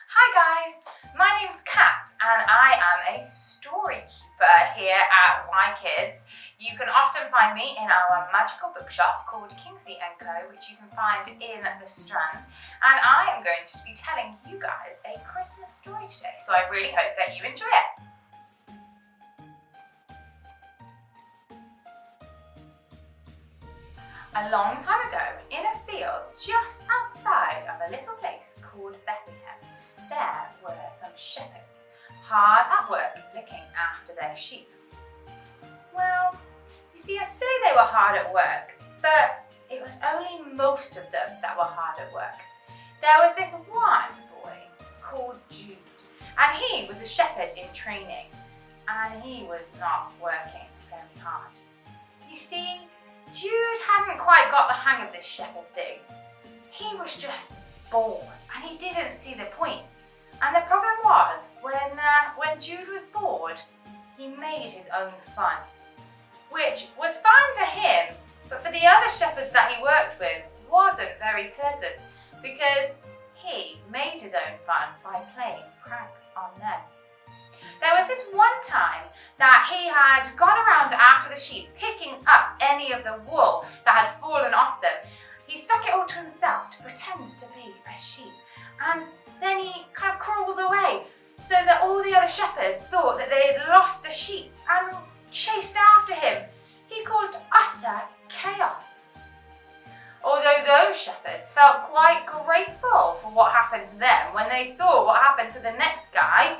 Hi guys, my name's Kat and I am a story keeper here at Y Kids. You can often find me in our magical bookshop called Kingsley & Co, which you can find in the Strand, and I am going to be telling you guys a Christmas story today, so I really hope that you enjoy it. A long time ago, in a field just outside of a little place called Bethlehem, there were some shepherds, hard at work looking after their sheep. Well, you see, I say they were hard at work, but it was only most of them that were hard at work. There was this one boy called Jude, and he was a shepherd in training, and he was not working very hard. You see, Jude hadn't quite got the hang of this shepherd thing. He was just bored and he didn't see the point. And the problem was, when Jude was bored, he made his own fun. Which was fine for him, but for the other shepherds that he worked with, wasn't very pleasant because he made his own fun by playing pranks on them. There was this one time that he had gone around after the sheep, picking up any of the wool that had fallen off them. He stuck it all to himself to pretend to be a sheep, and then he kind of crawled away so that all the other shepherds thought that they had lost a sheep and chased after him. He caused utter chaos. Although those shepherds felt quite grateful for what happened to them when they saw what happened to the next guy,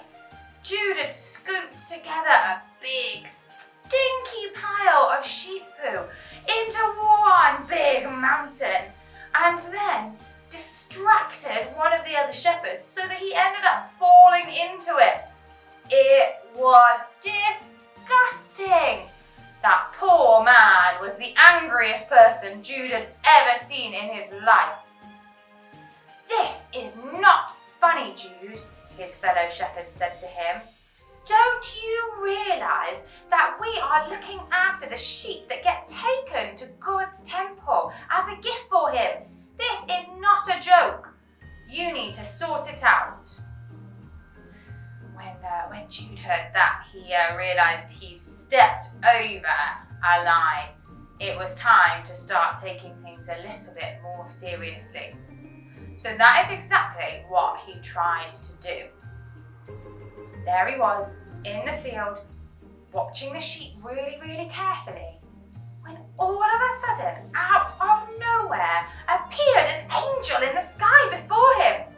Jude had scooped together a big, stinky pile of sheep poo into one big mountain, and then distracted one of the other shepherds so that he ended up falling into it. It was disgusting. That poor man was the angriest person Jude had ever seen in his life. "This is not funny, Jude," his fellow shepherds said to him. "Don't you realise that we are looking after the sheep that get taken to God's temple as a gift for him? This is not a joke. You need to sort it out." When Jude heard that, he realised he'd stepped over a line. It was time to start taking things a little bit more seriously. So that is exactly what he tried to do. There he was in the field, watching the sheep really, really carefully, when all of a sudden, out of nowhere, appeared an angel in the sky before him.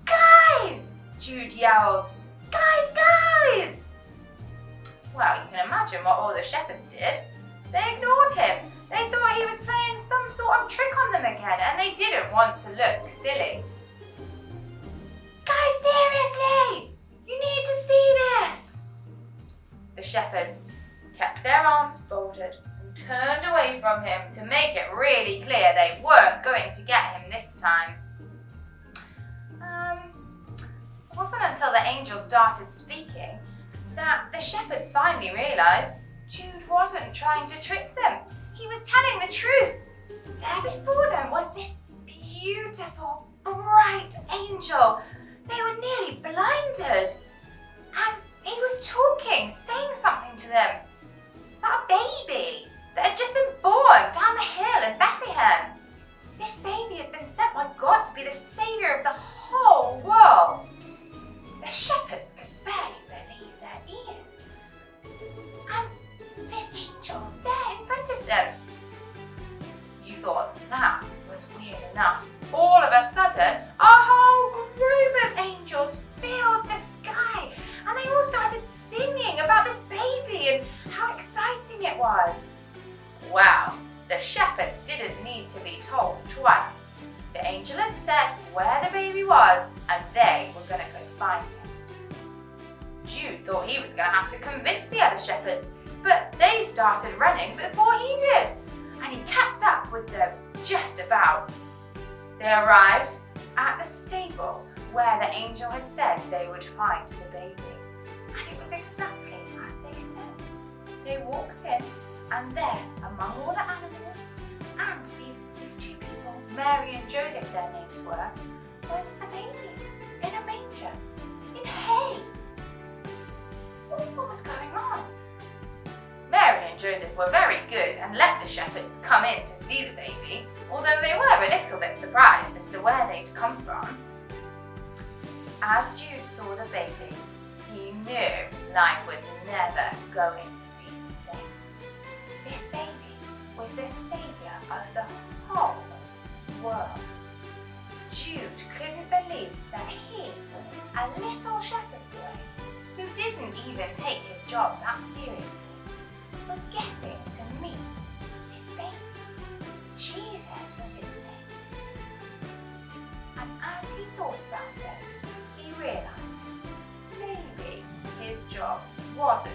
"Guys!" Jude yelled. "Guys, guys!" Well, you can imagine what all the shepherds did. They ignored him. They thought he was playing some sort of trick on them again, and they didn't want to look silly. "Guys, seriously! You need to see this!" The shepherds kept their arms folded and turned away from him to make it really clear they weren't going to get him this time. It wasn't until the angel started speaking that the shepherds finally realised Jude wasn't trying to trick them. He was telling the truth. There before them was this beautiful, bright angel. They were nearly blinded. And he was talking, saying something to them about a baby that had just been born down the hill in Bethlehem. This baby had been sent by God to be the saviour of the whole world. The shepherds could barely believe their ears. And this angel there in front of them. You thought that was weird enough. All of a sudden, a whole group of angels filled the sky, and they all started singing about this baby and how exciting it was. Wow, the shepherds didn't need to be told twice. The angel had said where the baby was, and they were going to go find him. Jude thought he was going to have to convince the other shepherds, but they started running before he did, and he kept up with them just about. They arrived at the stable where the angel had said they would find the baby, and it was exactly as they said. They walked in, and there, among all the animals and these two people, Mary and Joseph their names were, was a baby in a and let the shepherds come in to see the baby, although they were a little bit surprised as to where they'd come from. As Jude saw the baby, he knew life was never going to be the same. This baby was the saviour of the whole world. Jude couldn't believe that he, a little shepherd boy, who didn't even take his job that seriously, was getting to meet his baby. Jesus was his name. And as he thought about it, he realised maybe his job wasn't